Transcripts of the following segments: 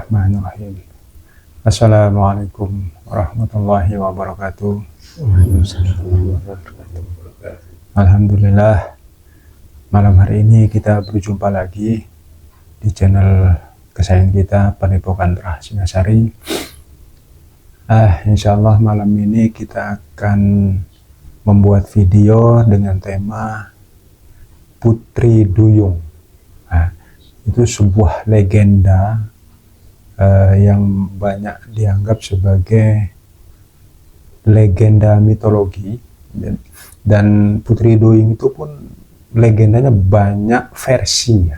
Bismillahirrahmanirrahim. Assalamualaikum warahmatullahi wabarakatuh. Alhamdulillah, malam hari ini kita berjumpa lagi di channel kesayangan kita, Padepokan Rahasimasari. Insya Allah malam ini kita akan membuat video dengan tema Putri Duyung. Itu sebuah legenda yang banyak dianggap sebagai legenda mitologi, dan Putri Duyung itu pun legendanya banyak versinya.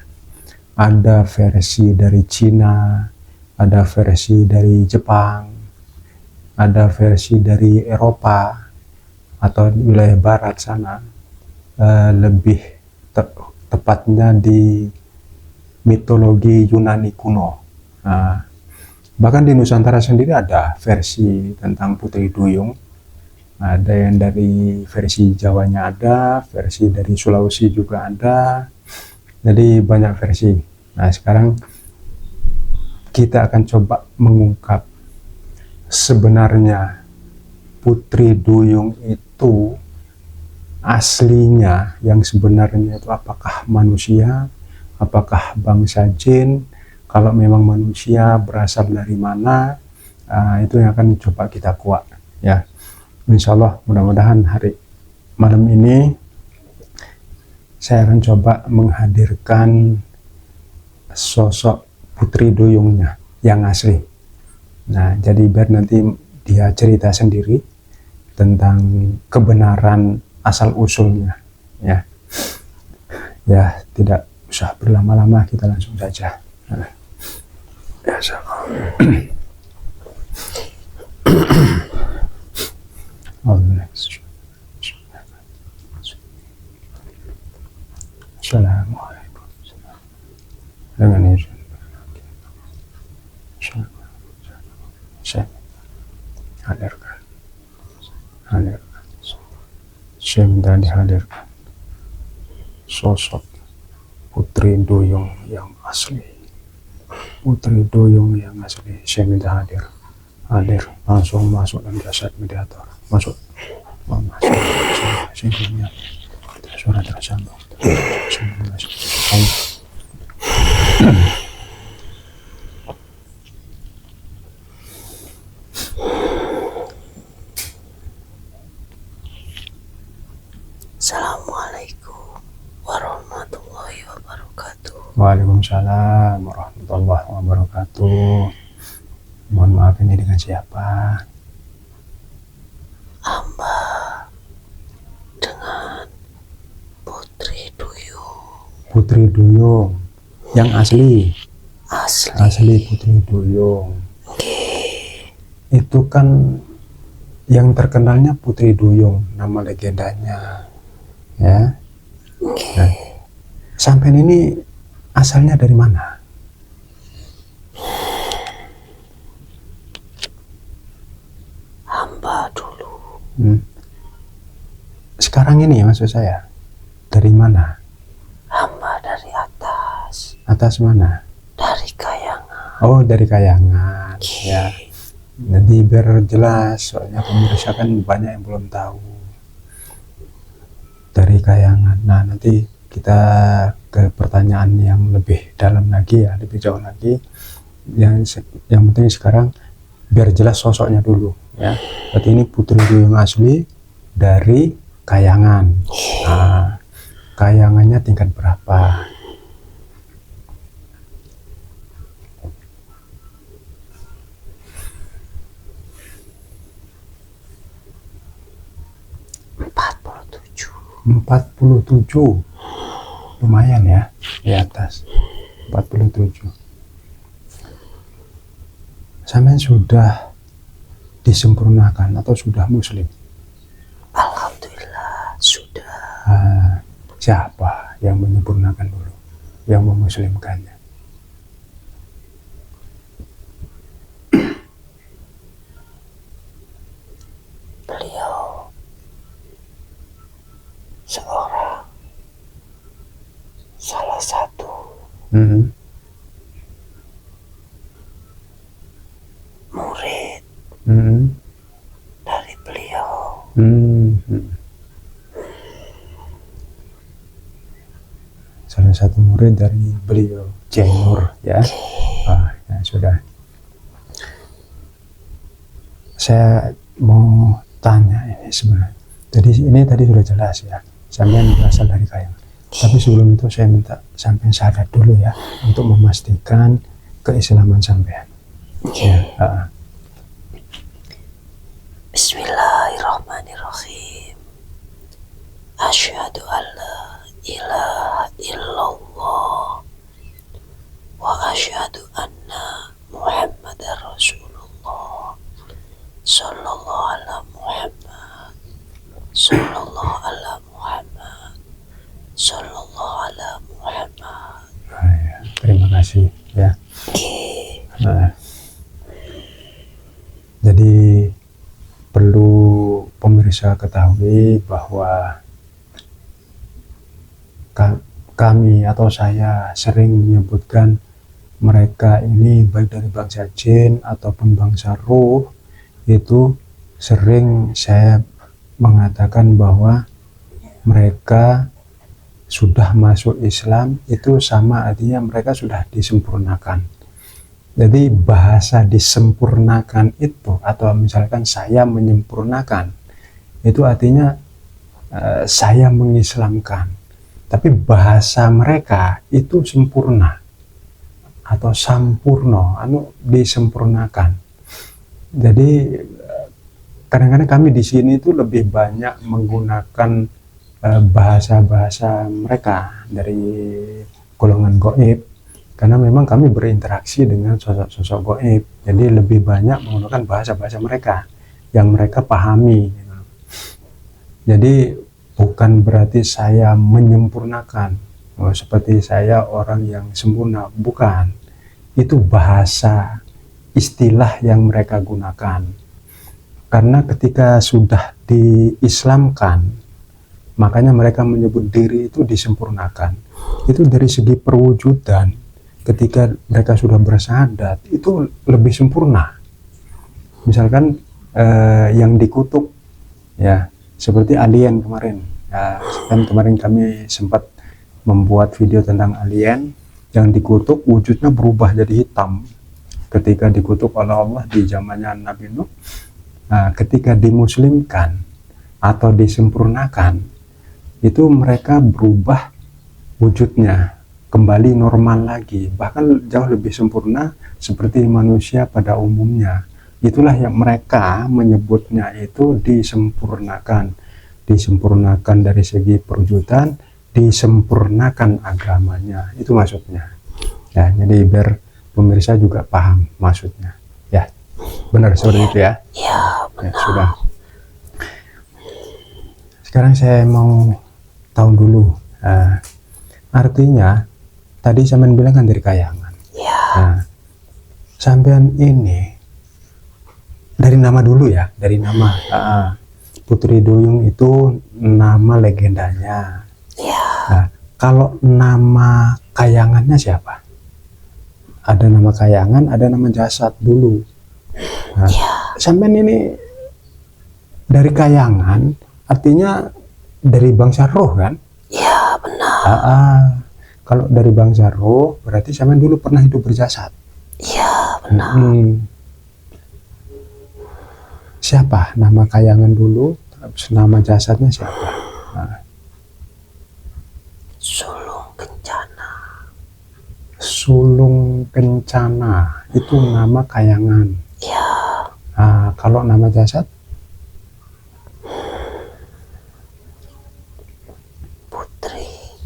Ada versi dari Cina, ada versi dari Jepang, ada versi dari Eropa atau wilayah barat sana, lebih tepatnya di mitologi Yunani kuno. Bahkan di Nusantara sendiri ada versi tentang Putri Duyung. Ada yang dari versi Jawanya ada, versi dari Sulawesi juga ada. Jadi banyak versi. Nah, sekarang kita akan coba mengungkap sebenarnya Putri Duyung itu aslinya, yang sebenarnya itu apakah manusia, apakah bangsa jin, kalau memang manusia berasal dari mana, itu yang akan coba kita kuak ya. Insya Allah mudah-mudahan hari malam ini saya akan coba menghadirkan sosok Putri Duyungnya yang asli. Nah, jadi biar nanti dia cerita sendiri tentang kebenaran asal usulnya ya. Ya, tidak usah berlama-lama, kita langsung saja. Ya, Assalamualaikum. Dengan izin saya hadirkan, saya minta dihadirkan sosok Putri Duyung yang asli. Putri Duyung yang asli, saya minta hadir langsung masuk dan jasad mediator masuk. Sehingga suara tersambung. Assalamualaikum warahmatullahi wabarakatuh. Waalaikumsalam warahmatullahi wabarakatuh. Mohon maaf, ini dengan siapa? Hamba dengan Putri Duyung. Putri Duyung yang asli Putri Duyung. Itu kan yang terkenalnya Putri Duyung, nama legendanya ya. Nah, sampai ini asalnya dari mana? Hamba dulu. Sekarang ini maksud saya, dari mana? Hamba dari atas. Atas mana? Dari Kayangan. Oh, dari Kayangan ya. Nanti biar jelas, soalnya pemirsa kan banyak yang belum tahu. Dari Kayangan. Nah, nanti kita ke pertanyaan yang lebih dalam lagi ya, lebih jauh lagi. Yang penting sekarang biar jelas sosoknya dulu ya. Berarti ini Putri Duyung asli dari Kayangan. Nah, Kayangannya tingkat berapa? Empat puluh tujuh. Lumayan ya, di atas 47. Sampai sudah disempurnakan atau sudah muslim? Alhamdulillah sudah. Siapa yang menyempurnakan dulu, yang memuslimkannya? Beliau seorang salah satu Salah satu murid dari beliau, Jainur, ya. Ya sudah. Saya mau tanya ini sebenarnya. Jadi ini tadi sudah jelas ya, sampean berasal dari Kayangan. Tapi sebelum itu saya minta sampean syahadat dulu ya, untuk memastikan keislaman sampean. Ya. Bismillahirrahmanirrahim. Asyhadu an la ilaha illallah wa asyhadu anna Muhammadar Rasulullah. Sallallahu ala Muhammad, sallallahu ala Muhammad, sallallahu ala Muhammad. Ya, terima kasih ya. Jadi perlu pemirsa ketahui bahwa kami atau saya sering menyebutkan mereka ini baik dari bangsa jin ataupun bangsa ruh, itu sering saya mengatakan bahwa mereka sudah masuk Islam, itu sama artinya mereka sudah disempurnakan. Jadi bahasa disempurnakan itu, atau misalkan saya menyempurnakan, itu artinya saya mengislamkan. Tapi bahasa mereka itu sempurna atau sampurno, disempurnakan. Jadi kadang-kadang kami di sini itu lebih banyak menggunakan bahasa-bahasa mereka dari golongan gaib, karena memang kami berinteraksi dengan sosok-sosok gaib. Jadi lebih banyak menggunakan bahasa-bahasa mereka yang mereka pahami. Jadi bukan berarti saya menyempurnakan, seperti saya orang yang sempurna, bukan. Itu bahasa, istilah yang mereka gunakan. Karena ketika sudah diislamkan, makanya mereka menyebut diri itu disempurnakan. Itu dari segi perwujudan, ketika mereka sudah bersyahadat, itu lebih sempurna. Misalkan yang dikutuk, ya, seperti alien kemarin. Ya, kan kemarin kami sempat membuat video tentang alien yang dikutuk, wujudnya berubah jadi hitam ketika dikutuk oleh Allah di zamannya Nabi Nuh. Nah, ketika dimuslimkan atau disempurnakan, itu mereka berubah wujudnya kembali normal lagi, bahkan jauh lebih sempurna seperti manusia pada umumnya. Itulah yang mereka menyebutnya itu disempurnakan. Disempurnakan dari segi perwujudan, disempurnakan agamanya, itu maksudnya. Ya, jadi biar pemirsa juga paham maksudnya. Ya, benar seperti itu ya. Ya, benar. Ya, sudah. Sekarang saya mau tahu dulu, artinya tadi sampean bilang kan dari Kayangan. Ya. Nah, sampean ini dari nama dulu ya, dari nama. Putri Duyung itu nama legendanya. Ya. Nah, kalau nama Kayangannya siapa? Ada nama Kayangan, ada nama jasad dulu. Nah, sampean ini dari Kayangan, artinya dari bangsa roh kan? Ya, benar. Kalau dari bangsa roh, berarti sampean dulu pernah hidup berjasad. Ya, benar. Siapa nama Kayangan dulu, nama jasadnya siapa? Sulung Kencana. Sulung Kencana, itu nama Kayangan. Ya. Nah, kalau nama jasad? Putri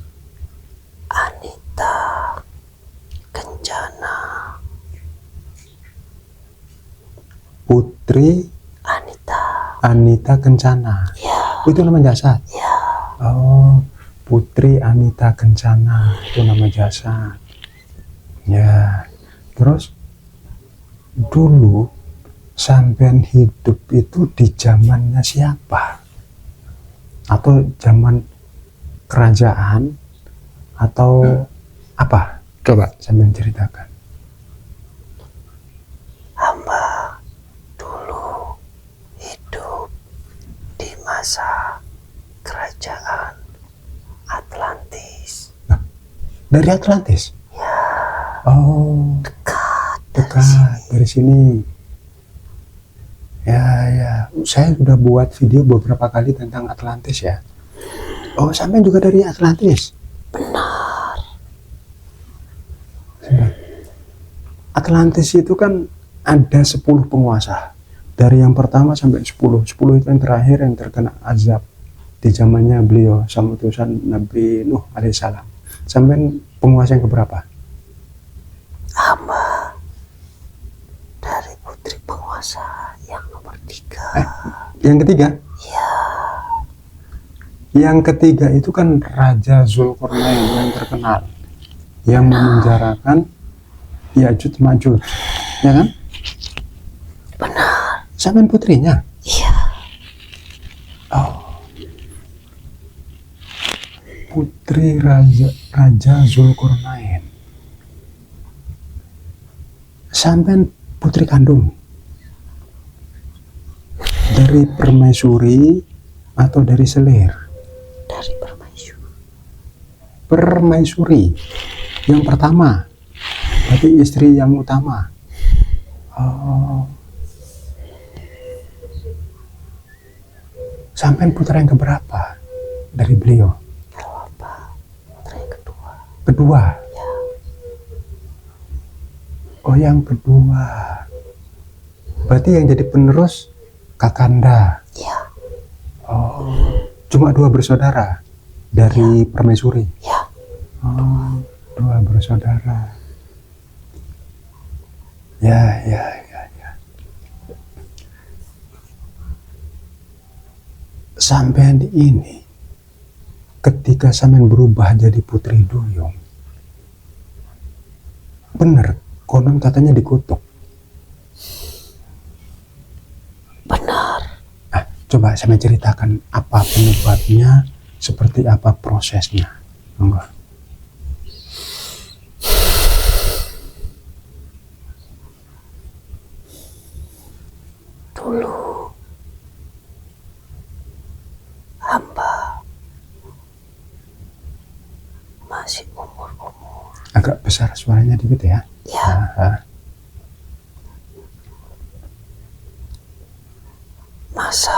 Anita Kencana. Putri Anita Kencana. Ya. Itu nama jasad. Ya. Oh, Putri Anita Kencana, itu nama jasad. Ya. Terus dulu sampean hidup itu di zamannya siapa? Atau zaman kerajaan atau apa? Coba sampean ceritakan. Hamba dulu hidup di penguasa kerajaan Atlantis. Dari Atlantis? Ya, Oh, dekat dari sini. Ya, saya sudah buat video beberapa kali tentang Atlantis ya. Oh, sampai juga dari Atlantis? benar. Atlantis itu kan ada 10 penguasa. Dari yang pertama sampai 10. 10 itu yang terakhir yang terkena azab di zamannya beliau sama utusan Nabi Nuh alaihissalam. Sampai penguasa yang keberapa? Hamba dari putri penguasa yang nomor 3. Yang ketiga? Ya, Yang ketiga itu kan Raja Zulkarnain yang terkenal, yang memenjarakan Ya'juj Ma'juj, ya kan? benar. Sampai putrinya. Ya, Oh, putri Raja Zulkarnain. Sampai putri kandung dari permaisuri atau dari selir? dari permaisuri. Permaisuri yang pertama, berarti istri yang utama. Oh, sampai putra yang keberapa dari beliau? Kalau apa? Putri yang kedua. Kedua. Ya, Oh, yang kedua. Berarti yang jadi penerus Kakanda. ya, Oh, cuma 2 bersaudara dari permaisuri. ya. Oh, 2 bersaudara. Ya. Sampean ini ketika sampean berubah jadi putri duyung, bener konon katanya dikutuk. Benar. Coba saya ceritakan apa penyebabnya, seperti apa prosesnya. Enggak. Dulu hamba masih umur-umur. Agak besar suaranya dikit ya. Ya, masa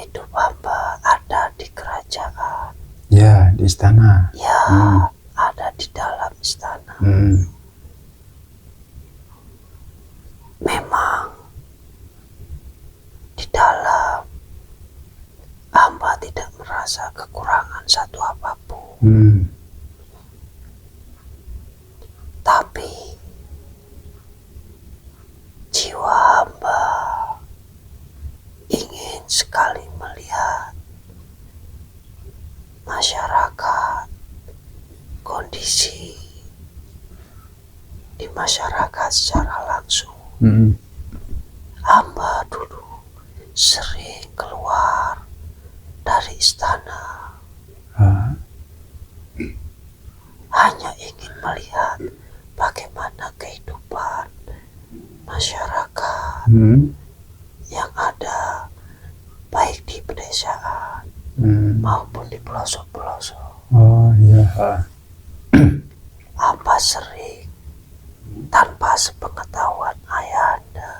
hidup hamba ada di kerajaan. Ya, di istana. Ya, Hmm. ada di dalam istana. Memang di dalam hamba tidak merasa kekurangan satu apapun. Tapi jiwa hamba ingin sekali melihat masyarakat, kondisi di masyarakat secara langsung. Hamba dulu sering keluar dari istana, hanya ingin melihat bagaimana kehidupan masyarakat yang ada baik di pedesaan maupun di pelosok-pelosok. Oh iya. Hamba sering tanpa sepengetahuan ayahanda,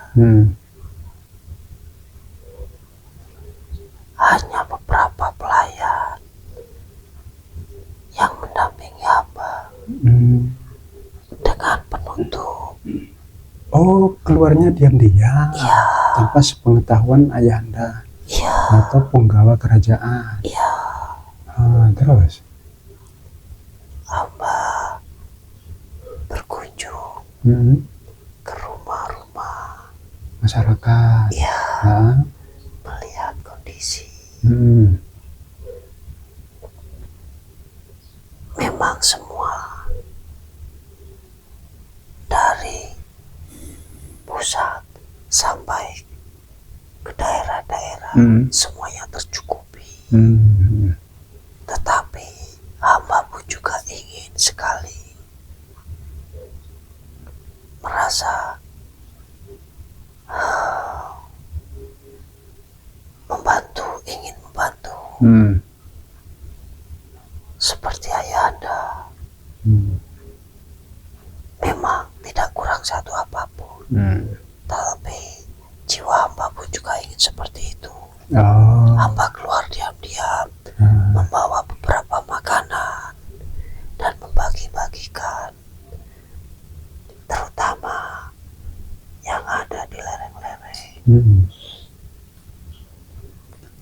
hanya beberapa pelayan yang mendampingi hamba dengan penutup. Oh, keluarnya diam-diam Ya, tanpa sepengetahuan ayahanda ya, atau penggawa kerajaan. ya. Terus? Hamba berkunjung ke rumah-rumah, Masyarakat. ya, Ah, melihat kondisi. Memang semua dari pusat sampai ke daerah-daerah semuanya tercukupi. Tetapi hamba pun juga ingin sekali merasa ingin membantu seperti ayahanda, memang tidak kurang satu apapun, tapi jiwa hamba pun juga ingin seperti itu. Hamba keluar diam-diam, membawa beberapa makanan dan membagi-bagikan, terutama yang ada di lereng-lereng,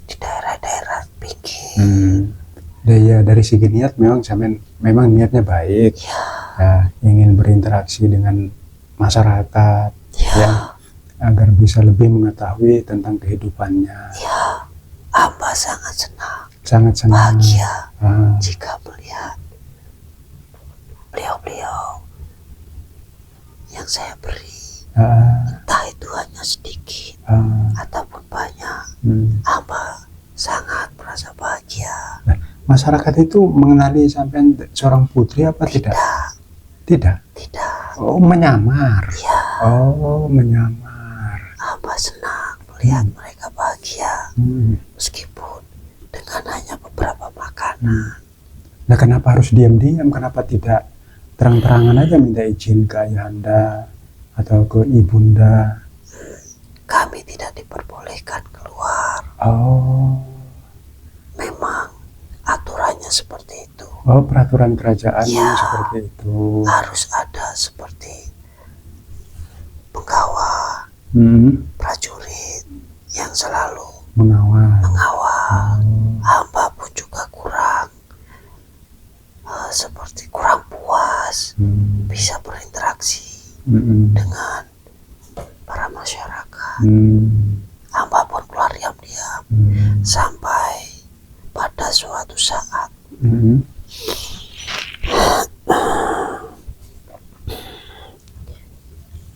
di daerah-daerah pinggir. Ya, dari segi niat memang niatnya baik, ya, ingin berinteraksi dengan masyarakat, ya, agar bisa lebih mengetahui tentang kehidupannya. Ya, hamba sangat senang, bahagia jika melihat beliau-beliau yang saya beri, entah itu hanya sedikit ataupun banyak, hamba sangat merasa bahagia. Masyarakat itu mengenali sampean seorang putri apa tidak? Tidak. Oh, menyamar. Ya. Oh, menyamar. Hamba senang melihat mereka bahagia, meskipun dengan hanya beberapa makanan. Nah, kenapa harus diam-diam? Kenapa tidak terang-terangan aja minta izin ke ayahanda atau ke ibunda? Kami tidak diperbolehkan keluar. Memang aturannya seperti itu. Peraturan kerajaan seperti itu. Harus ada seperti penggawa, prajurit yang selalu mengawal. Hamba pun juga seperti kurang puas bisa berinteraksi dengan para masyarakat. Hamba pun keluar diam-diam sampai pada suatu saat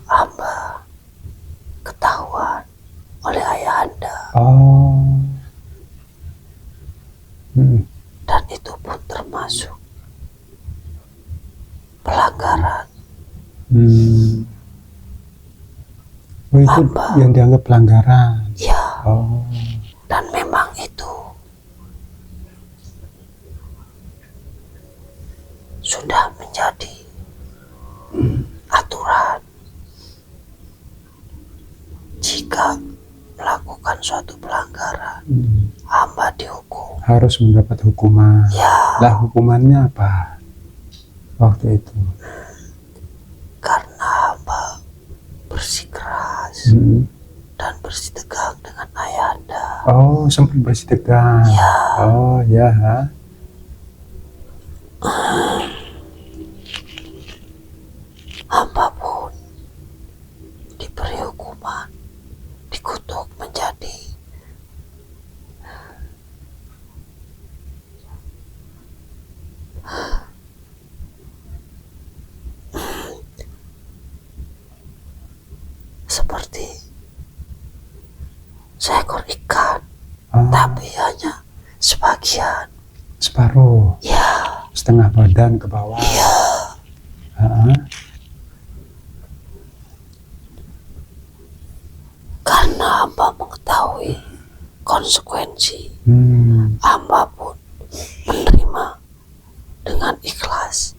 hamba ketahuan oleh ayahanda, dan itu pun termasuk pelanggaran. Itu yang dianggap pelanggaran. Ya. Dan memang itu sudah menjadi aturan. Jika melakukan suatu pelanggaran, hamba dihukum. Harus mendapat hukuman. Ya. Lah, hukumannya apa waktu itu? Karena hamba bersikeras dan bersitegang dengan ayahanda. Sempat bersitegang. Ya. Hamba pun diberi hukuman, dikutuk menjadi seperti seekor ikan, tapi hanya sebagian. Separuh. Ya. Setengah badan ke bawah. Ya. Karena hamba mengetahui konsekuensi, hamba pun menerima dengan ikhlas.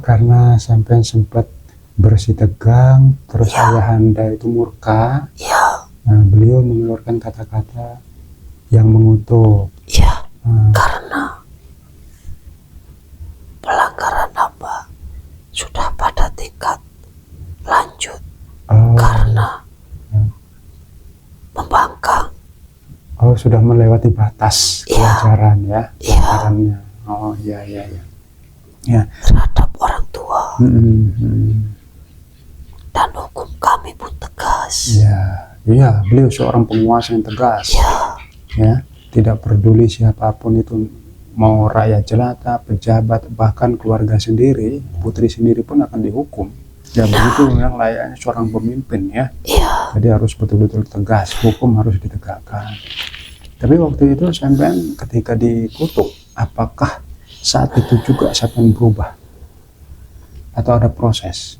Karena sampai sempat bersitegang, terus ayahanda itu murka. Ya. Beliau mengeluarkan kata-kata yang mengutuk. Ya. Karena pelanggaran hamba sudah pada tingkat lanjut. Karena membangkang. Sudah melewati batas kewajaran ya. Ya. Terhadap orang tua. Dan hukum kami pun tegas. Iya, beliau seorang penguasa yang tegas. Ya, tidak peduli siapapun itu, mau rakyat jelata, pejabat, bahkan keluarga sendiri, putri sendiri pun akan dihukum. Ya, begitu yang layaknya seorang pemimpin ya. Jadi harus betul-betul tegas, hukum harus ditegakkan. Tapi waktu itu sampean ketika dikutuk, apakah saat itu juga sampean berubah atau ada proses?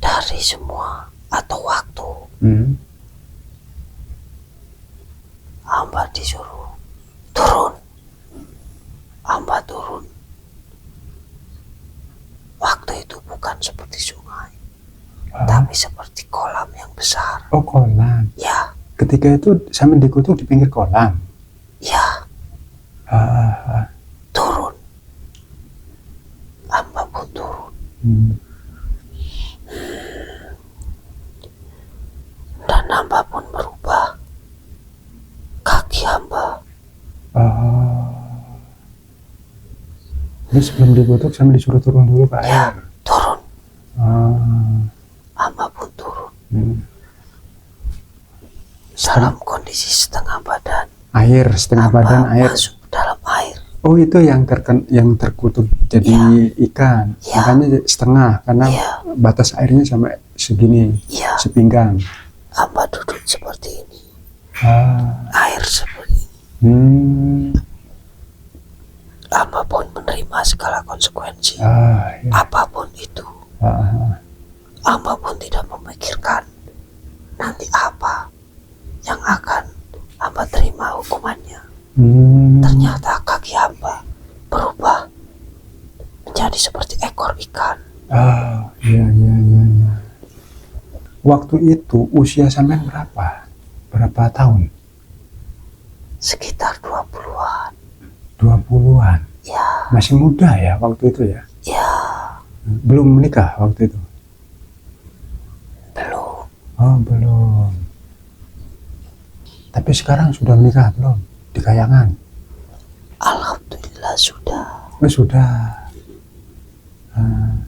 Dari semua atau waktu Hamba disuruh turun. Hamba turun. Waktu itu bukan seperti sungai, tapi seperti kolam yang besar. Oh, kolam. Ya, Ketika itu sampai dikutuk di pinggir kolam. ya, Ah, turun. Hamba pun turun. Dan hamba pun berubah. Kaki hamba. Ini sebelum dikutuk sampai disuruh turun dulu ke Ya, air. turun. Ah, Hamba pun turun. Setengah- Dalam kondisi setengah badan. air, setengah badan Hamba air. masuk dalam air. Oh, itu yang terkutuk jadi ikan. Ya. Makanya setengah karena Ya. batas airnya sampai segini, Ya, sepinggang. hamba duduk seperti ini. Air seperti ini. Hamba pun menerima segala konsekuensi. Ya. Apapun itu. Hamba pun tidak memikirkan nanti apa yang akan hamba terima hukumannya. Ternyata kaki hamba berubah menjadi seperti ekor ikan. Iya. Waktu itu usia sampean berapa? Berapa tahun? Sekitar 20-an. 20-an. Ya, Masih muda ya waktu itu ya? ya, Belum menikah waktu itu? belum. Oh, belum. Tapi sekarang sudah menikah belum? Di Kayangan? Alhamdulillah sudah. Oh, sudah.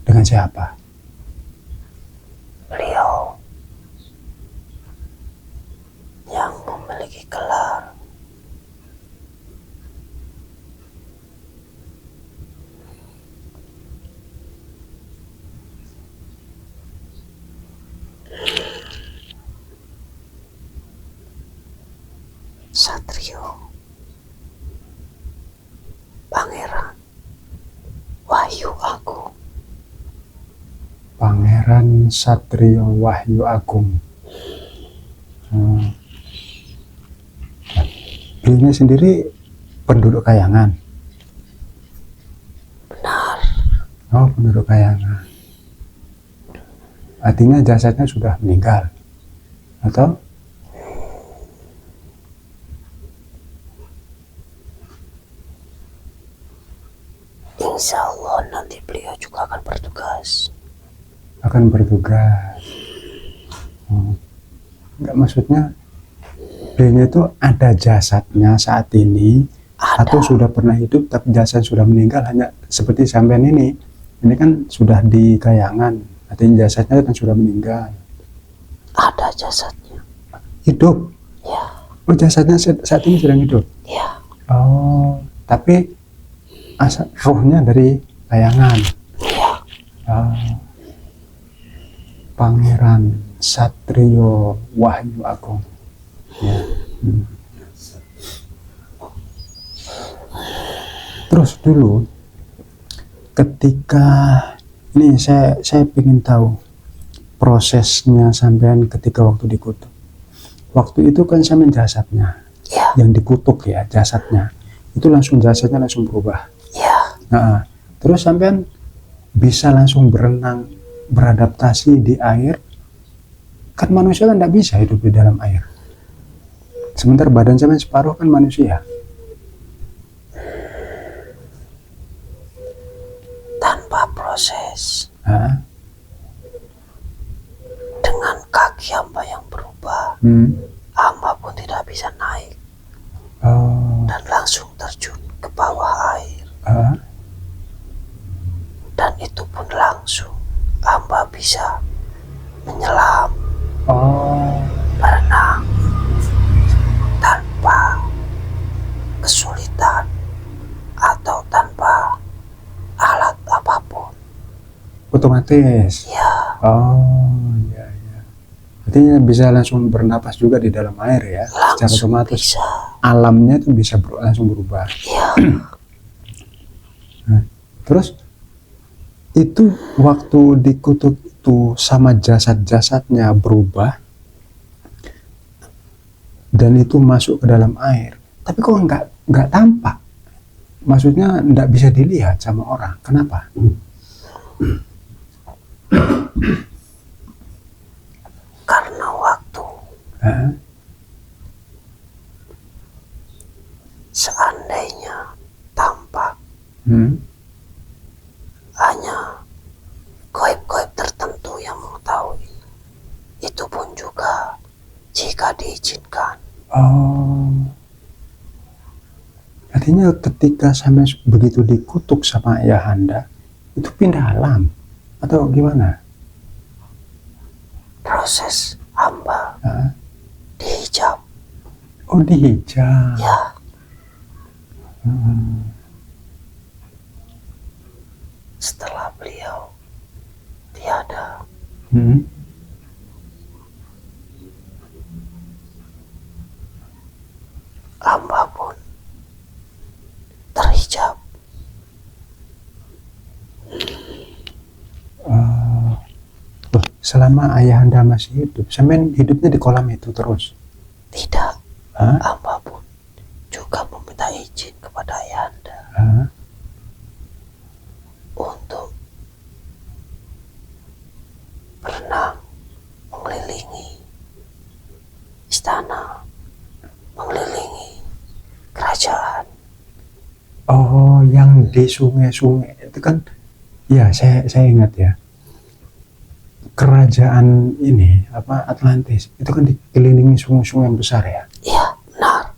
Dengan siapa? Beliau yang memiliki gelar Satrio Pangeran Wahyu Agung. Pangeran Satrio Wahyu Agung. Beliaunya sendiri penduduk Kayangan. Benar. Oh, penduduk Kayangan. Artinya jasadnya sudah meninggal, atau? Insya Allah nanti beliau juga akan bertugas. Akan bertugas. Enggak, maksudnya beliaunya itu ada jasadnya saat ini, Ada. atau sudah pernah hidup tapi jasad sudah meninggal, hanya seperti sampean ini kan sudah di Kayangan, artinya jasadnya kan sudah meninggal. Ada jasadnya. Hidup? Ya, Oh, jasadnya saat ini sedang hidup? ya, Oh, tapi asal rohnya dari Kayangan. ya. Pangeran Satrio Wahyu Agung. Ya. Terus dulu ketika ini saya ingin tahu prosesnya sampean ketika waktu dikutuk. Waktu itu kan sampean jasadnya Ya, yang dikutuk ya, jasadnya itu jasadnya langsung berubah. ya. Nah, terus sampean bisa langsung berenang, beradaptasi di air. Kan manusia kan tidak bisa hidup di dalam air. Sementara badan sampean separuh kan manusia. Tanpa proses. Hah? Dengan kaki hamba yang berubah, hamba pun tidak bisa naik Oh. dan langsung terjun ke bawah air. Dan itu pun langsung hamba bisa menyelam, Oh. berenang tanpa kesulitan atau tanpa alat apapun. Otomatis. Ya, Oh, ya. Artinya bisa langsung bernapas juga di dalam air ya, secara langsung otomatis. bisa. Alamnya itu bisa langsung berubah. Ya, Terus itu waktu dikutuk itu sama jasad-jasadnya berubah, dan itu masuk ke dalam air, tapi kok nggak tampak, maksudnya nggak bisa dilihat sama orang. Kenapa? Karena waktu. Hah? Seandainya tampak, hanya goib-goib tertentu yang mengetahui. Itu pun juga jika diizinkan. Oh, artinya ketika sampai begitu dikutuk sama ayahanda, itu pindah alam atau gimana? Proses hamba Hah? dihijab. Oh, dihijab. Ya, setelah beliau tiada, Hmm. hamba pun terhijab. Loh, selama ayahanda masih hidup, sampean hidupnya di kolam itu terus? Tidak, Hah? hamba pun juga meminta izin kepada ayahanda Hah? untuk berenang, mengelilingi istana, mengelilingi kerajaan. Oh, yang di sungai-sungai itu kan, ya saya ingat ya. Kerajaan ini apa Atlantis itu kan dikelilingi sungai-sungai yang besar ya. Iya, benar.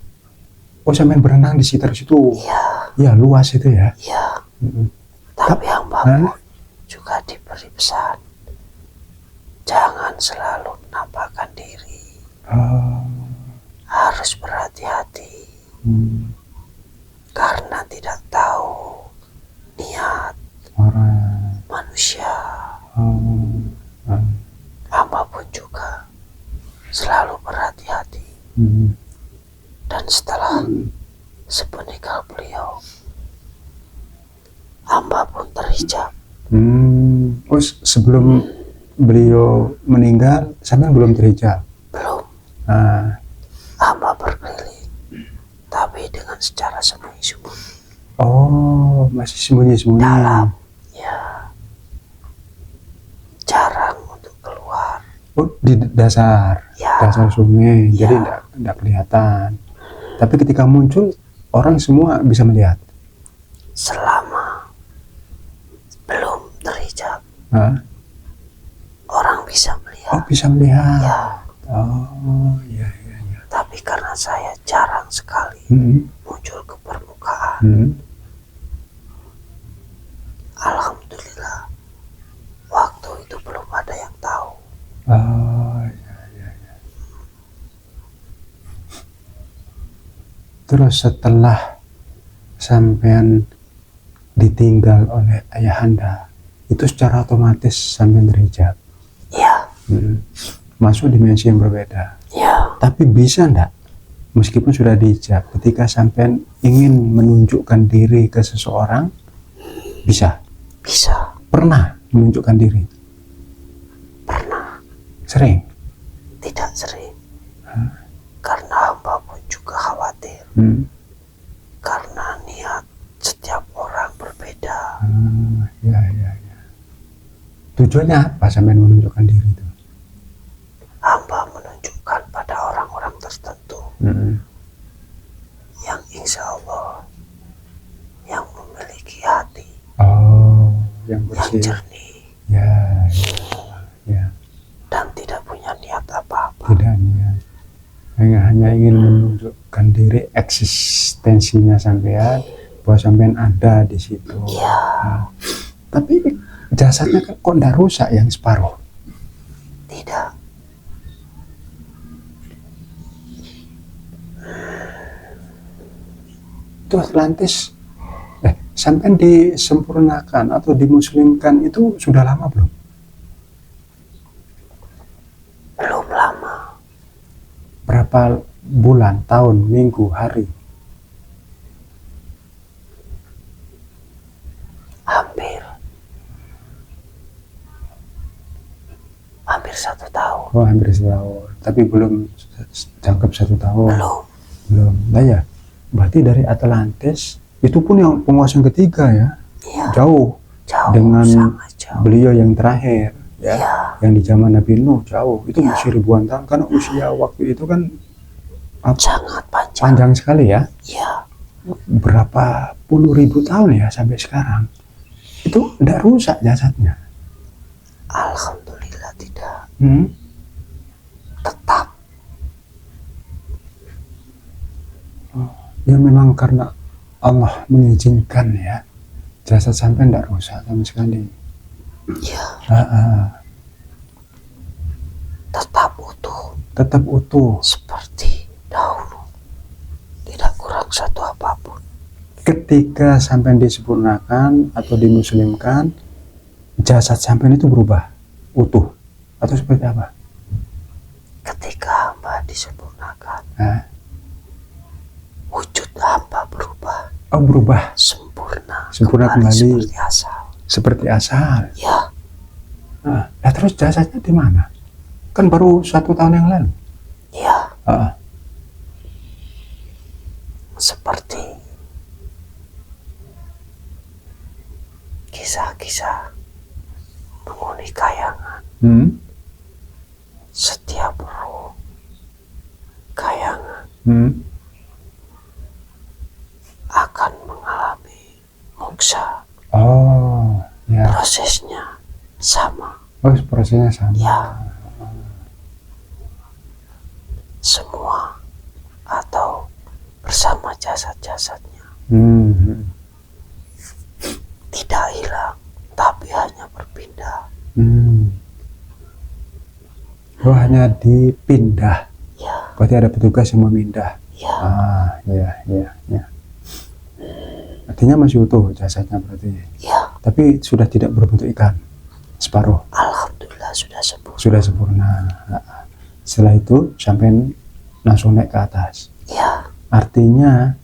Oh, sampean berenang di sekitar situ. Iya, Ya, luas itu ya. iya. Mm-mm. Tapi hamba Hah? pun juga diberi pesan, jangan selalu menampakkan diri, Oh, harus berhati-hati karena tidak tahu niat orang. manusia. Oh, Hamba pun juga selalu berhati-hati. Dan setelah sepeninggal beliau, hamba pun terhijab. Oh, sebelum beliau meninggal, sampean belum terhijab. Belum, Ah, hamba berkeliling, tapi dengan secara sembunyi-sembunyi. oh, masih sembunyi-sembunyi. Dalam, ya, jarang untuk keluar. Oh, di dasar Ya, sungai, Ya. jadi enggak kelihatan. Tapi ketika muncul, orang semua bisa melihat. selama belum terhijab, Hah? orang bisa Oh, melihat. bisa melihat. Ya, Oh, iya, iya, iya. tapi karena saya jarang sekali muncul ke permukaan, alhamdulillah waktu itu belum ada yang tahu. Oh, iya, iya, iya. Terus setelah sampean ditinggal oleh ayahanda, itu secara otomatis sampean terhijab. Ya, Masuk dimensi yang berbeda. ya, Tapi bisa enggak, meskipun sudah dihijab, ketika sampean ingin menunjukkan diri ke seseorang, bisa? bisa. Pernah menunjukkan diri? Pernah, Sering? tidak sering. Karena hamba pun juga khawatir, karena niat setiap orang berbeda. Ya, ya, ya. Tujuannya apa sampean menunjukkan diri itu? Hamba menunjukkan pada orang-orang tertentu yang insya Allah yang memiliki hati Oh, yang yang bersih. jernih Ya, ya. dan tidak punya niat apa-apa. Tidak niat. Hanya ingin menunjukkan diri, eksistensinya sampean, bahwa sampean ada di situ. Ya, Tapi jasadnya kok nggak rusak yang separuh? tidak. Itu Atlantis, sampean disempurnakan atau dimuslimkan itu sudah lama belum? Belum lama. Berapa bulan, tahun, minggu, hari? Hampir 1 tahun. Oh, hampir setahun. tapi belum jangkep 1 tahun. Belum. Nah ya, berarti dari Atlantis itu pun yang penguasa yang ketiga ya, Ya, jauh dengan sangat jauh. beliau yang terakhir ya, Ya, yang di zaman Nabi Nuh jauh, itu Ya. masih ribuan tahun karena usia waktu itu kan sangat panjang. panjang sekali ya, Ya, berapa puluh ribu tahun ya sampai sekarang. Itu tidak rusak jasadnya. alhamdulillah tidak. Tetap. Ya memang karena Allah mengizinkan ya, jasad sampai tidak rusak sama sekali. Ya, tetap utuh. Tetap utuh. Seperti dahulu. Tidak kurang satu apapun. Ketika sampai disempurnakan atau dimuslimkan, jasad sampai itu berubah utuh atau seperti apa? Ketika hamba disempurnakan, wujud hamba berubah. Oh berubah. Sempurna kembali. Seperti asal. Ya. Nah, terus jasadnya di mana? Kan baru 1 tahun yang lalu. Ya. Seperti kisah-kisah penghuni kayangan. Setiap roh kayangan akan mengalami moksa. Oh, ya. Prosesnya sama. Oh, prosesnya sama. Ya. Semua atau bersama jasad-jasadnya. Tidak hilang, tapi hanya berpindah. Oh, hanya dipindah. Ya. Berarti ada petugas yang memindah. Ya. Ya. Artinya masih utuh jasadnya berarti. Ya. Tapi sudah tidak berbentuk ikan. Separuh. Alhamdulillah sudah sempurna. Sudah sempurna. Setelah itu sampai langsung naik ke atas. Ya. Artinya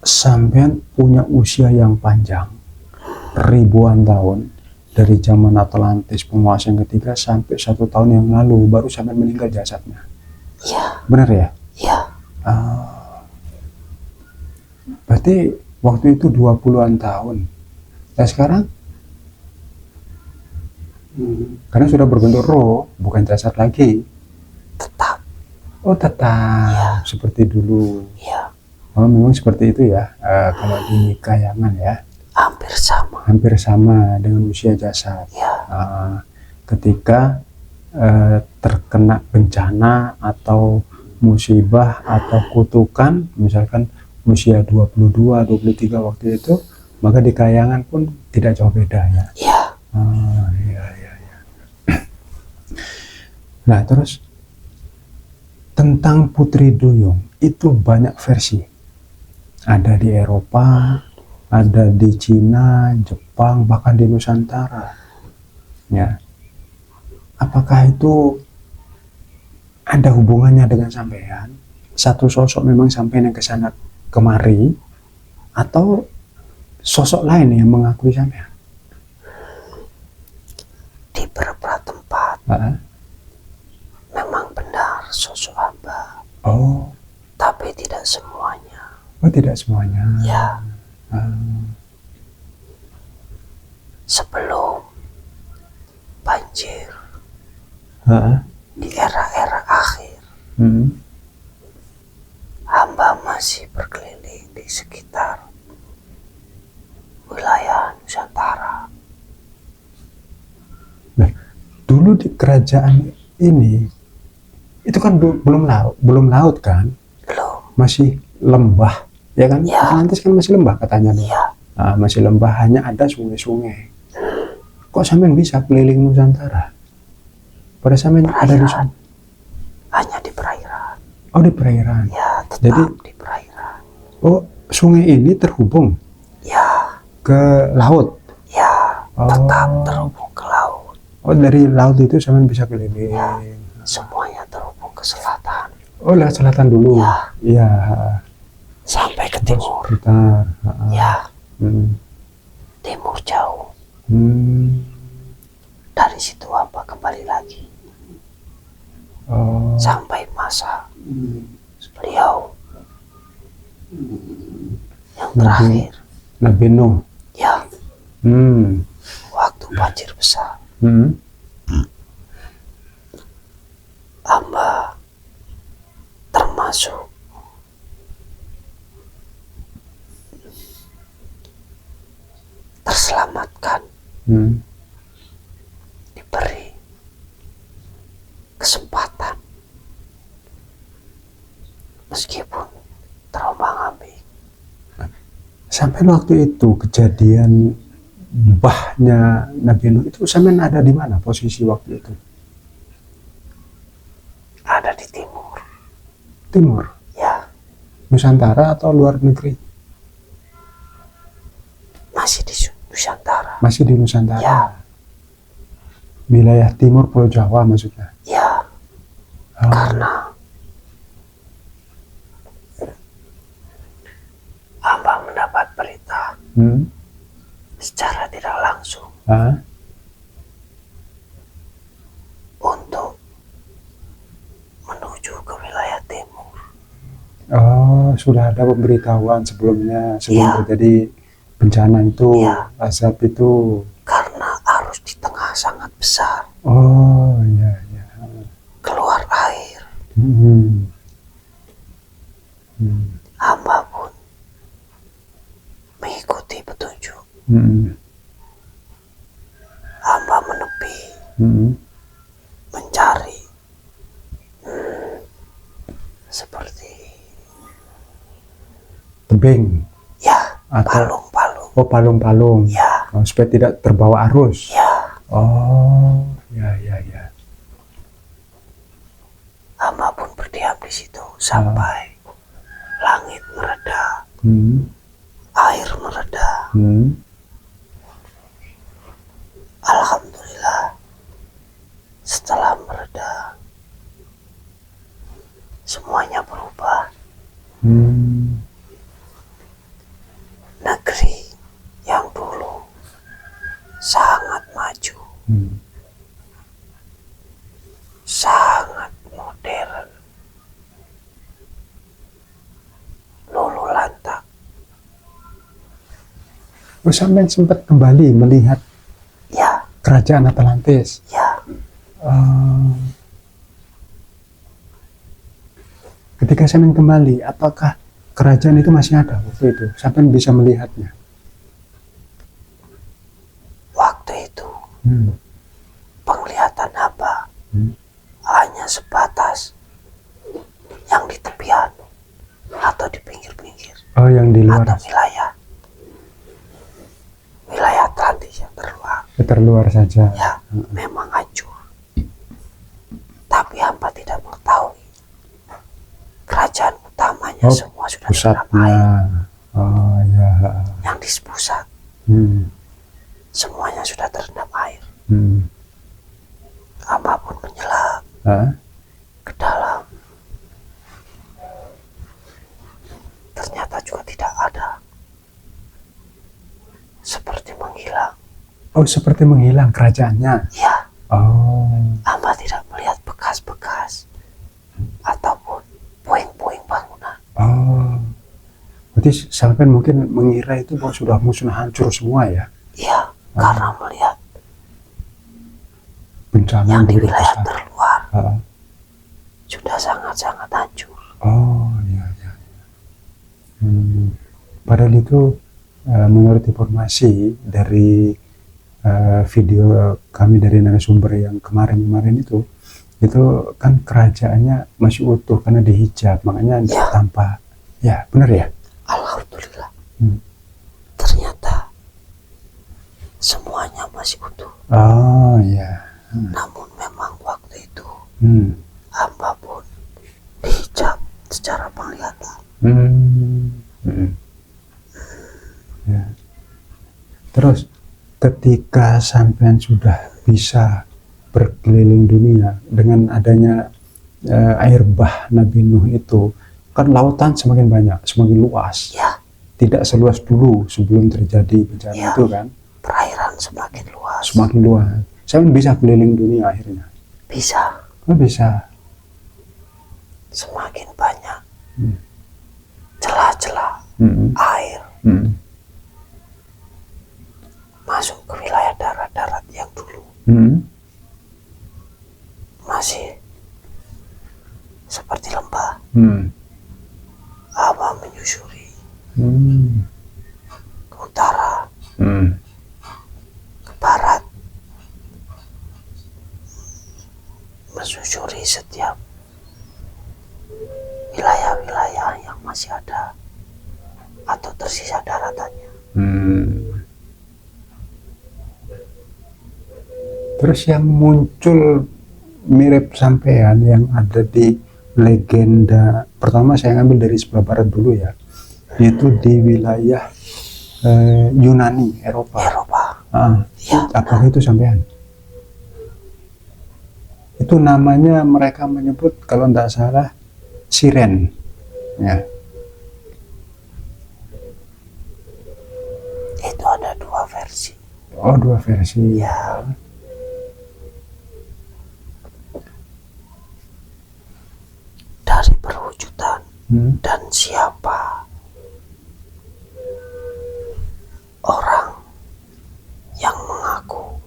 sampean punya usia yang panjang, ribuan tahun, dari zaman Atlantis penguasa yang ketiga sampai 1 tahun yang lalu baru sampean meninggal jasadnya. Ya. Benar ya? Ya. Berarti waktu itu 20-an tahun. Nah sekarang karena sudah berbentuk roh, bukan jasad lagi. Tetap. Oh tetap. Ya. Seperti dulu. Ya. Oh memang seperti itu ya. Kalau di kayangan ya. Hampir sama dengan usia jasad. Ya. Ketika terkena bencana atau musibah atau kutukan, misalkan usia 22, 23 waktu itu, maka di kayangan pun tidak jauh beda ya. Ya. Iya. Nah terus tentang Putri Duyung itu banyak versi. Ada di Eropa, ada di Cina, Jepang, bahkan di Nusantara. Ya. Apakah itu ada hubungannya dengan sampean? Satu sosok memang sampean yang kesana kemari, atau sosok lain yang mengakui sampean? Di beberapa tempat memang benar sosok hamba. Oh. Tapi tidak semuanya. Oh tidak semuanya. Ya. Sebelum banjir di era-era akhir, hamba masih berkeliling di sekitar wilayah Nusantara. Nah, dulu di kerajaan ini itu kan belum laut kan? Belum. Masih lembah, ya kan? Ya. Atlantis kan masih lembah katanya. Ya. Masih lembah, hanya ada sungai-sungai. Kok sampean bisa keliling Nusantara? Pada sampean ada di sana? Hanya di perairan. Oh di perairan. Ya, tetap jadi, di perairan. Oh sungai ini terhubung? Ya. Ke laut? Ya, tetap terhubung ke laut. Oh dari laut itu sampean bisa keliling? Ya, semuanya terhubung ke selatan. Oh lewat selatan dulu? Ya. Iya. Sampai ke timur. Sebentar. Ya. Timur jauh. Dari situ hamba kembali lagi. Oh sampai masa beliau yang terakhir. Nabi Nuh. Ya, Hmm. waktu banjir besar, Hmm. hamba termasuk terselamatkan, Hmm. diberi kesempatan meskipun terombang-ambing. Sampai waktu itu kejadian mbahnya Nabi Nuh itu sampean ada di mana posisi waktu itu? Ada di timur. Timur, Ya, Nusantara atau luar negeri? masih di Nusantara. Masih di Nusantara. Ya. Wilayah timur Pulau Jawa maksudnya. Ya, Oh. karena hamba mendapat berita Hmm. secara tidak langsung Ah. untuk menuju ke wilayah timur. Oh, sudah ada pemberitahuan sebelumnya sebelum Ya. terjadi bencana itu, Ya. azab itu. Karena arus di tengah sangat besar, Oh, iya, iya. keluar air, Hmm. Hmm. hamba pun mengikuti petunjuk. Hmm. Hamba menepi, Hmm. mencari seperti Tebing ya atau palung-palung. oh palung-palung. Ya, Oh, supaya tidak terbawa arus. ya, Oh, ya, ya, ya. hamba pun berdiam di situ sampai langit mereda, Hmm. air mereda. Hmm. Alhamdulillah, setelah mereda semuanya berubah. Hmm. Negeri yang dulu sangat maju, Hmm. sangat modern, luluh lantak. Oh, sampai sempat kembali melihat Ya, kerajaan Atlantis. ya, Oh. Ketika sampai kembali, apakah kerajaan itu masih ada waktu itu? Sampai bisa melihatnya. waktu itu Hmm. penglihatan hamba Hmm. hanya sebatas yang di tepian atau di pinggir-pinggir Oh, yang di luar, atau wilayah Atlantis yang terluar. terluar saja. Ya, memang hancur. Tapi hamba tidak mengetahui kerajaan utamanya Oh, semua sudah terendam pusatnya. air. Oh, ya. Yang di pusat Hmm. semuanya sudah terendam air. Hmm. Hamba pun menyelam Hah? ke dalam. Ternyata juga tidak ada. Seperti menghilang. Oh, seperti menghilang kerajaannya. Ya, Oh. hamba tidak melihat bekas-bekas ataupun puing-puing bangunan. Oh. Berarti sampai mungkin mengira itu bahwa sudah musnah hancur semua ya. Ya, karena melihat Bencana yang di begitu wilayah besar. terluar Ah. sudah sangat-sangat hancur. Oh, iya, iya. Hmm. Padahal itu menurut informasi dari video kami dari narasumber yang kemarin itu kan kerajaannya masih utuh karena dihijab, makanya tidak Ya. tampak. Ya, benar ya? Alhamdulillah. Hmm. Ternyata semuanya masih utuh. Oh, ya. Namun memang waktu itu Hmm. hamba pun dihijab secara penglihatan. Hmm. Hmm. Ya. Terus ketika sampean sudah bisa berkeliling dunia dengan adanya air bah Nabi Nuh itu, kan lautan semakin banyak, semakin luas. Ya, Tidak seluas dulu sebelum terjadi bencana Ya. itu kan, perairan semakin luas. semakin luas. Sampean bisa keliling dunia akhirnya. Bisa. Oh, bisa. semakin banyak Hmm. celah-celah Hmm. air Hmm. masuk ke wilayah darat-darat yang dulu Hmm. masih seperti lembah. Hmm. Abah menyusuri Hmm. ke utara, Hmm. ke barat, menyusuri setiap wilayah-wilayah yang masih ada atau tersisa daratannya. Hmm. Terus yang muncul mirip sampean yang ada di legenda, pertama saya ngambil dari sebelah barat dulu ya, itu di wilayah Yunani, Eropa. Ya, Apakah itu sampean? Itu namanya mereka menyebut kalau tidak salah siren, ya. itu ada dua versi. Oh, dua versi. Ya, dari perwujudan Hmm. dan siapa orang yang mengaku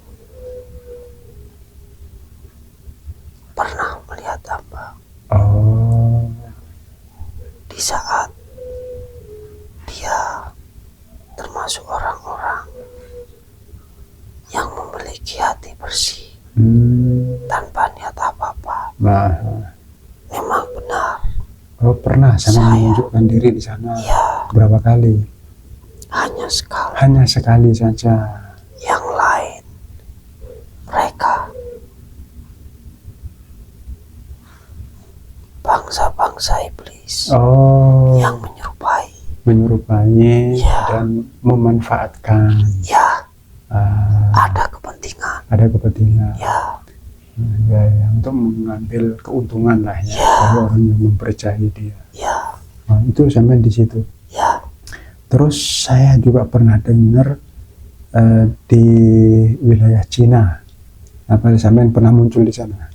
pernah melihat Abah Oh. di saat dia termasuk orang-orang yang memiliki hati bersih tanpa niat apa-apa. Nah, Memang benar, oh pernah sama Saya- menunjukkan diri di sana ya, berapa kali? hanya sekali. Hanya sekali saja. Yang lain, mereka bangsa-bangsa iblis Oh, yang menyerupai Ya. dan memanfaatkan. ya Ah, ada kepentingan. ada kepentingan. Ya, Ya, ya, untuk mengambil keuntungan lah ya, Ya. dari orang yang mempercayai dia. ya, Nah, itu sampai di situ. ya, Terus saya juga pernah dengar di wilayah Cina. Apa sampai pernah muncul di sana?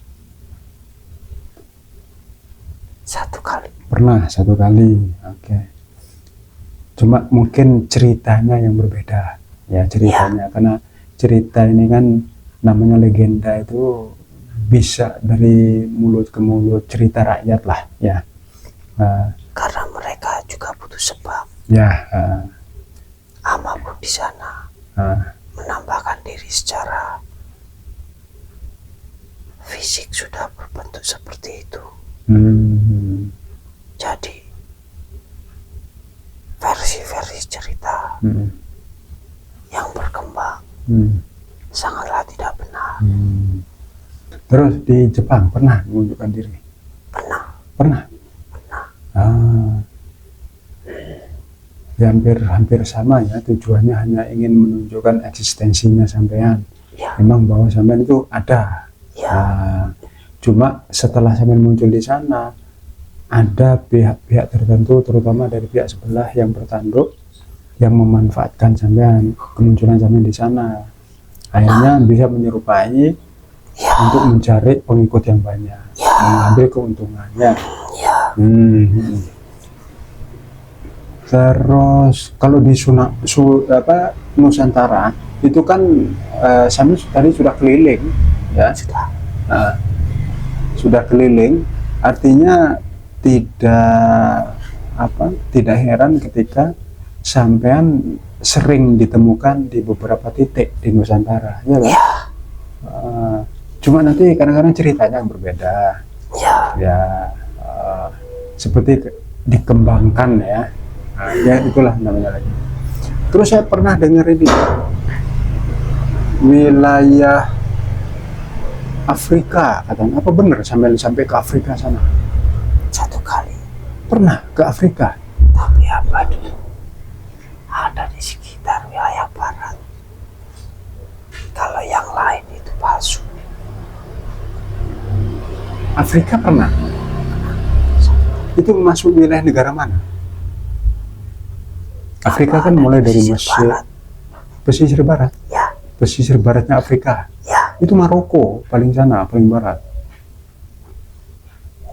satu kali. Pernah satu kali. Oke. Cuma mungkin ceritanya yang berbeda. Ya ceritanya, karena cerita ini kan namanya legenda, itu bisa dari mulut ke mulut, cerita rakyat lah ya. Karena mereka juga butuh sebab. Ya. Ama pun di sana menambahkan diri secara fisik sudah berbentuk seperti itu. Jadi versi-versi cerita yang berkembang sangatlah tidak benar. Terus di Jepang pernah menunjukkan diri? Pernah. Pernah. Ya, hampir sama ya, tujuannya hanya ingin menunjukkan eksistensinya sampean. Ya, Memang bahwa sampean itu ada. ya, Cuma setelah sampean muncul di sana, ada pihak-pihak tertentu, terutama dari pihak sebelah yang bertanduk, yang memanfaatkan sampean, kemunculan sampean di sana. Akhirnya bisa menyerupai ya, untuk mencari pengikut yang banyak, ya, mengambil keuntungannya. ya, Terus kalau di Nusantara itu kan sampean tadi sudah keliling ya, sudah keliling, artinya tidak heran ketika sampean sering ditemukan di beberapa titik di Nusantara, ya kan? ya, Cuma nanti kadang-kadang ceritanya yang berbeda, ya, seperti dikembangkan ya. Ya itulah namanya lagi. Terus saya pernah dengar ini wilayah Afrika, katanya. Apa benar sampai ke Afrika sana? satu kali. Pernah ke Afrika? Tapi apa dulu ada di sekitar wilayah barat. Kalau yang lain itu palsu. Afrika pernah? Itu masuk wilayah negara mana? Afrika kan mulai dari Mesir, pesisir barat. Ya, Pesisir baratnya Afrika. ya, Itu Maroko paling sana, paling barat.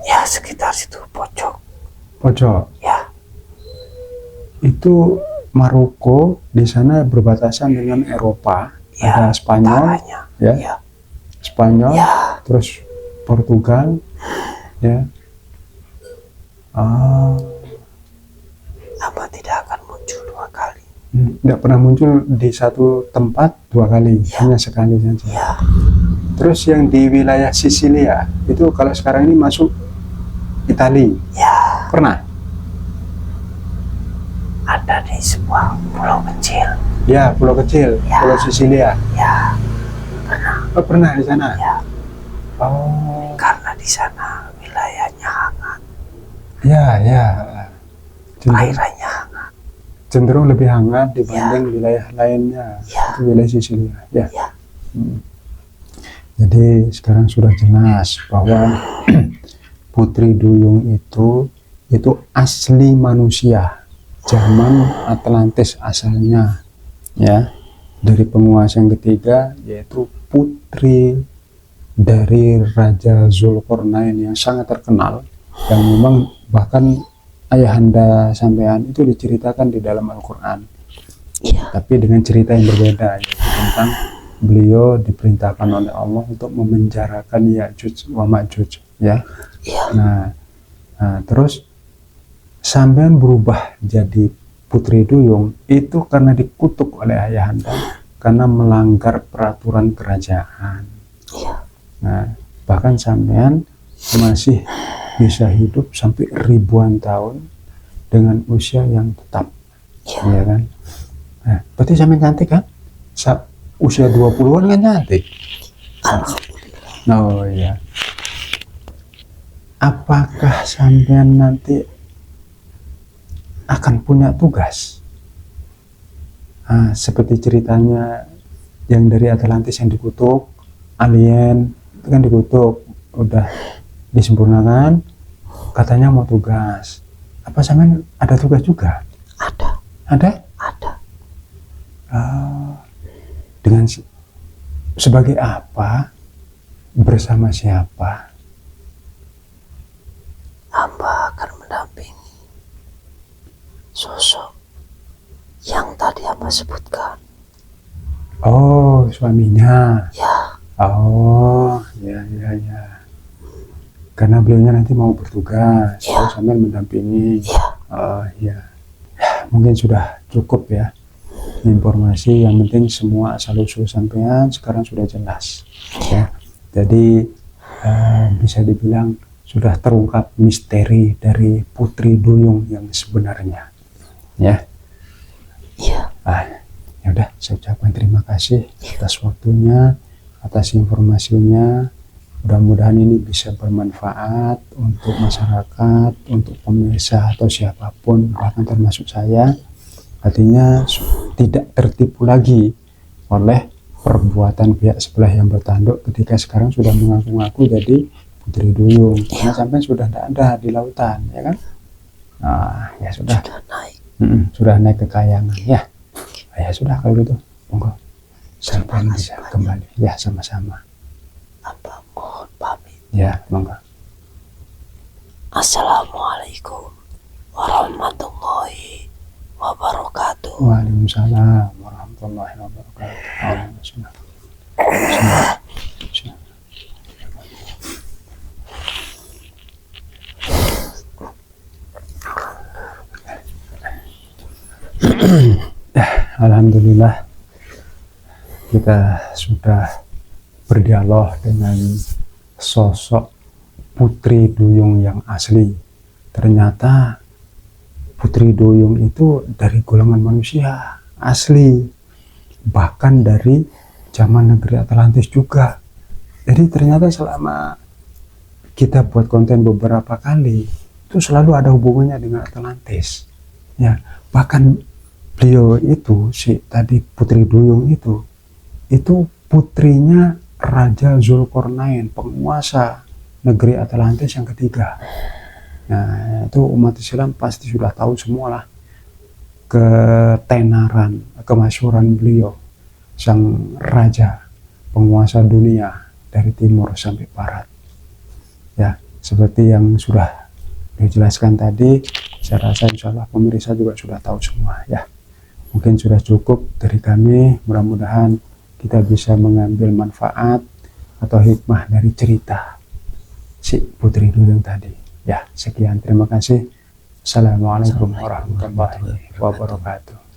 ya, sekitar situ pojok. Pojok. Ya. Itu Maroko di sana berbatasan dengan Eropa. Ya, ada Spanyol, utaranya. ya, Ya. Spanyol, Ya. terus Portugal, ya. Hamba tidak akan muncul 2 kali. Tidak pernah muncul di satu tempat 2 kali, hanya sekali saja. Ya. Terus yang di wilayah Sisilia itu kalau sekarang ini masuk Itali, Ya. pernah? Ada di sebuah pulau kecil. Ya, pulau kecil, Ya. Pulau Sisilia. Ya. Oh, pernah di sana? Ya. Oh, Karena di sana wilayahnya hangat, ya, ya. airnya hangat. Cenderung lebih hangat dibanding wilayah lainnya. Ya. Itu wilayah Sisilia. Ya. Ya. Jadi sekarang sudah jelas bahwa Putri Duyung itu asli manusia, zaman Atlantis asalnya, ya, dari penguasa yang ketiga, yaitu putri dari Raja Zulkarnain yang sangat terkenal, yang memang bahkan ayahanda sampean itu diceritakan di dalam Al-Quran, tapi dengan cerita yang berbeda, yaitu tentang beliau diperintahkan oleh Allah untuk memenjarakan Ya'juj wa Ma'juj, ya. Nah, terus sampean berubah jadi Putri Duyung itu karena dikutuk oleh ayahanda karena melanggar peraturan kerajaan. Nah, bahkan sampean masih bisa hidup sampai ribuan tahun dengan usia yang tetap, ya kan? Nah, berarti sampean cantik kan? Usia 20-an kan cantik. Oh iya. Apakah sampean nanti akan punya tugas? Seperti ceritanya yang dari Atlantis yang dikutuk, alien itu kan dikutuk, udah disempurnakan, katanya mau tugas. Apa sampean ada tugas juga? Ada. Ada? Ada. Dengan sebagai apa? Bersama siapa? Hamba akan mendampingi sosok yang tadi hamba sebutkan. Oh, suaminya. Ya. Oh, ya. Karena beliaunya nanti mau bertugas, Ya. sambil mendampingi. Ya. Oh, ya. Mungkin sudah cukup ya informasi. Yang penting semua asal-usul sampean sekarang sudah jelas. Ya. Jadi bisa dibilang sudah terungkap misteri dari Putri Duyung yang sebenarnya. Ya. Iya. Ya udah, saya ucapkan terima kasih atas waktunya, atas informasinya. Mudah-mudahan ini bisa bermanfaat untuk masyarakat, untuk pemirsa atau siapapun, bahkan termasuk saya. Artinya tidak tertipu lagi oleh perbuatan pihak sebelah yang bertanduk ketika sekarang sudah mengaku-ngaku jadi Putri Duyung. Karena sampai sudah tidak ada di lautan, ya kan? Ya sudah. Sudah naik. Sudah naik ke kayangan, ya. Ya sudah kalau gitu, monggo sampai bisa kembali. Ya, sama-sama. Hamba mohon pamit. Ya, monggo. Assalamualaikum warahmatullahi wabarakatuh. Waalaikumsalam warahmatullahi wabarakatuh. Alhamdulillah kita sudah berdialog dengan sosok Putri Duyung yang asli. Ternyata Putri Duyung itu dari golongan manusia asli, bahkan dari zaman negeri Atlantis juga. Jadi ternyata selama kita buat konten beberapa kali itu selalu ada hubungannya dengan Atlantis, ya. Bahkan beliau itu, si tadi Putri Duyung itu putrinya Raja Zulkarnain, penguasa negeri Atlantis yang ketiga. Nah, itu umat Islam pasti sudah tahu semualah ketenaran, kemasyhuran beliau, sang raja, penguasa dunia dari timur sampai barat. Ya, seperti yang sudah dijelaskan tadi, saya rasa insya Allah pemirsa juga sudah tahu semua ya. Mungkin sudah cukup dari kami, mudah-mudahan kita bisa mengambil manfaat atau hikmah dari cerita si Putri Duyung tadi. Ya, sekian, terima kasih. Assalamualaikum warahmatullahi wabarakatuh.